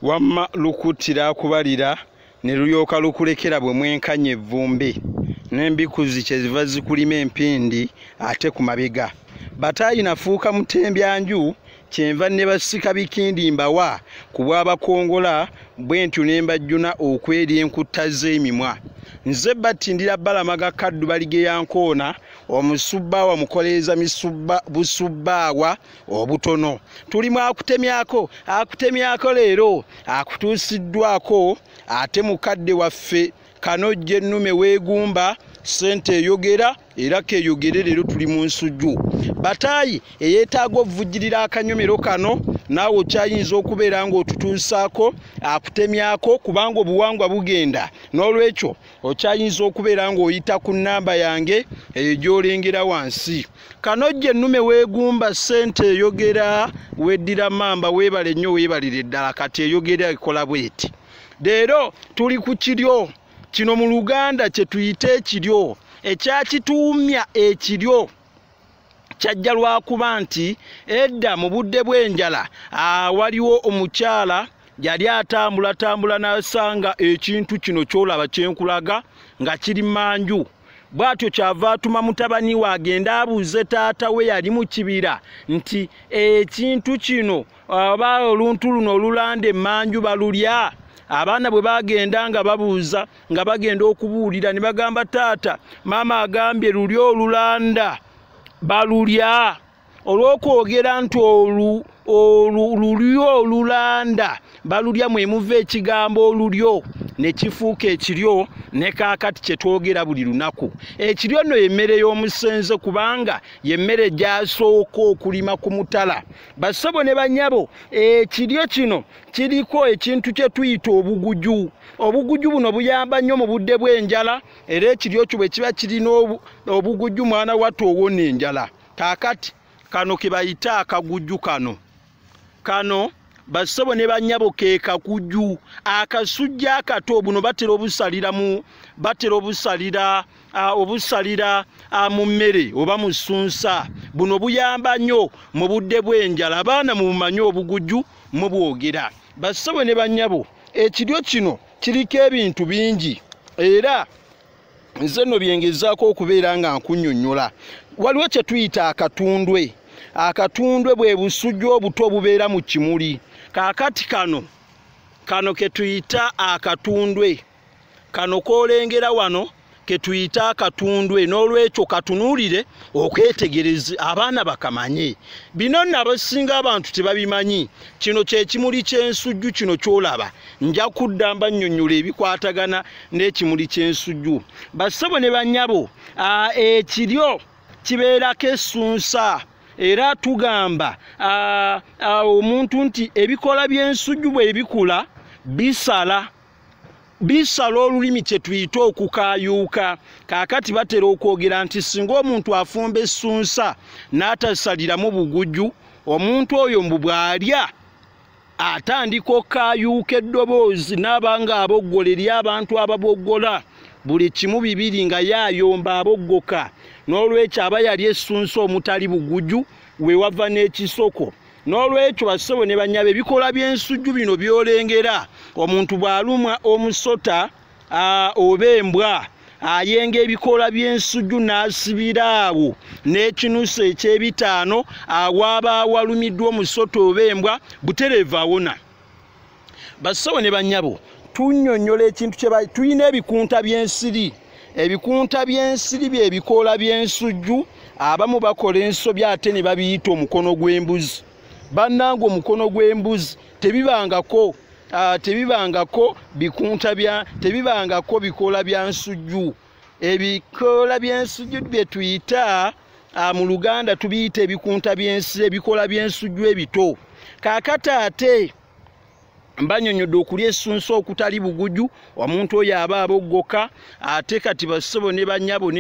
wamma lukutira kubalira ne lulyoka lukulekera bwe mwenkanye evvumbe n'embikuzi kyeziva zikulima empindi ate ku mabega. Batayi nafuuka mutembyanju kyenva ne basika bikindi mbawa ku bw'abakongola bwe ntyo ne mbajjuna okweri enkutta z'emimwa. Nze battindira Balamaga Kaddu Baligeyankoona omusubbaawa mukoleeza busubbaawa obutono. Tulimu akutemyako leero akutuusiddwako ate mukadde waffe Kanojja ennume weegumba ssente eyogera era keeyogere leero tuli mu nsujju. Batayi eyeetaaga ovujjirira akanyomero kano naawe okyayinza okubeera ng'otutuusaako akutemyako kubanga obuwangwa bugenda. N'olwekyo okyayinza okubeera ng'oyita ku nnamba yange eyo gy'olengera wansi. Kanojja ennume weegumba ssente eyogera weddira mamba weebale nnyo weebalire ddala kati eyogera ekola bweti. Leero tuli ku kiryo kino mu Luganda kye tuyita ekiryo. Ekyakituumya ekiryo kyajja lwakuba nti edda mu budde bw'enjala waliwo omukyala yali atambula n'asanga ekintu kino kyolaba kyenkulaga nga kiri manju. Bw'atyo kyava atuma mutabani we agenda abuuze taata we yali mu kibira nti ekintu kino oba oluntu luno olulanda emmanju balulya. Abaana bwe bagenda nga babuuza nga bagenda okubuulira ne bagamba taata maama agambye lulya olulanda balulya. Olw'okwogera nti lulyo olulanda balulya mwemuva ekigambo olulyo ne kifuuka ekiryo ne kaakati kye twogera buli lunaku. Ekiryo nno y'emmere y'omusenze kubanga y'emmere gy'asooka okulima ku mutala. Bassebo ne bannyabo ekiryo kino kiriko ekintu kye tuyita obuguju. Obuguju buno buyamba nnyo mu budde bw'enjala era ekiryo kyo bwe kiba kirina obuguju mwana wattu owona enjala. Kaakati kano ke bayita akaguju kano bassebo ne bannyabo ke kaguju. Akasujja akato buno batera obusalira mu mmere oba mu ssunsa. Buno buyamba nnyo mu budde bw'enjala. Abaana mumanyi obuguju mubwogera. Bassebo ne bannyabo ekiryo kino kiriko ebintu bingi era nze nno byengezaako okubeera nga nkunnyonnyola. Waliwo kye tuyita akatundwe. Akatundwe bwe busujju obuto obubeera mu kimuli. Kaakati kano ke tuyita akatundwe. Kano koolengera wano ke tuyita akatundwe. N'olwekyo katunuulire okwetegereze abaana bakamanye. Bino nno abasinga abantu tebabimanyi. Kino kye kimuli ky'ensujju kino kyolaba. Nja kudda mbannyonnyola ebikwatagana n'ekimuli ky'ensujju. Bassebo ne bannyabo ekiryo kibeerako essunsa. Era tugamba omuntu nti ebikola by'ensujju bwe bikula bisala olulimi kye tuyita okukaayuuka. Kaakati batera okwogera nti singa omuntu afumba essunsa n'atasaliramu buguju omuntu oyo mbu bw'alya atandika okukaayuuka eddoboozi n'aba nga aboggola eri abantu ababoggola buli kimu bibiri nga yaayomba aboggoka. N'olwekyo aba yali essunsa omutali buguju we wava n'ekisoko. N'olwekyo bassebo ne bannyabo ebikola by'ensujju bino byolengera omuntu bw'alumwa omusota oba embwa ayenga ebikola by'ensujju n'asibira awo n'ekinusu eky'ebitaano awaaba awalumiddwa omusota oba embwa butereevu awona. Bassebo ne bannyabo tunnyonnyola ekintu kye tulina ebikunta by'ensiri. Ebikunta by'ensiri bye bikoola by'ensujju. Abamu bakola ensobi ate ne babiyita omukono gw'embuzi. Bannange omukono gw'embuzi tebibangako bikoola bya nsujju. Ebikoola by'ensujju bye tuyita mu Luganda tubiyita ebikunta by'ensiri, ebikoola by'ensujju ebito. Kaakati ate mbanyonyodde okulya essunsa okutali buguju omuntu oyo aba aboggoka. Ate kati bassebo ne bannyabo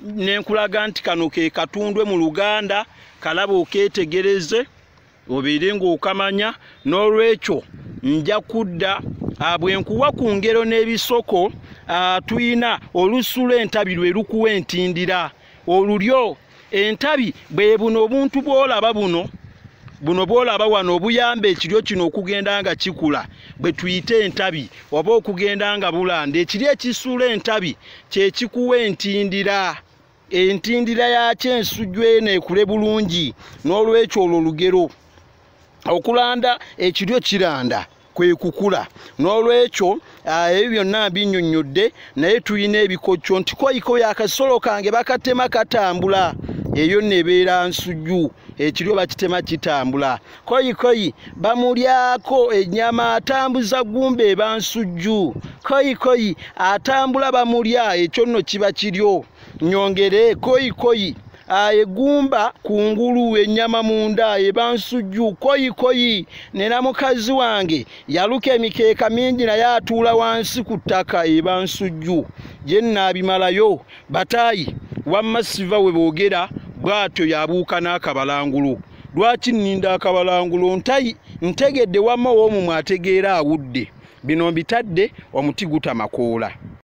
nenkulaga nti kano ke katundwe mu Luganda. Kalaba okeetegereze obeere ng'okamanya. N'olwekyo nja kudda bwe nkuwa ku ngero n'ebisoko. Tuyina olusu lw'entabi lwe lukuwa entindira. Olulyo entabi bwe buno obuntu bw'olaba buno buno bwolaba wano obuyamba ekiryo kino okugenda nga kikula bwe tuyita entabi oba okugenda nga bulanda ekiryo ekisuula entabi kye kikuwa entindira entindira yakyo ensujju eno ekule bulungi n'olwekyo olwo olugero okulanda ekiryo kiranda kwe kukula n'olwekyo ebyo byonna binnyonnyodde naye tulina ebikokyo nti koyikoyo akasolo kange bakatema katambula eyo nebeera nsujju ekiryo bakitema kitambula koyikoyi bamulyako ennyama atambuza gumba eba nsujju koyikoyi atambula bamulya ekyo nno kiba kiryo nyongere koyikoyi egumba kungulu ennyama munda eba nsujju koyikoyi nena mukazi wange yaluka emikeeka mingi naye atuula wansi ku ttaka eba nsujju je nnaabimalayo batayi wamma siva we boogera bw'atyo yabuuka n'akabalangulo lwaki nninda akabalangulo ntegedde wamma w'omumwe ategeera awudde bino mbitadde omuti gutamakoola.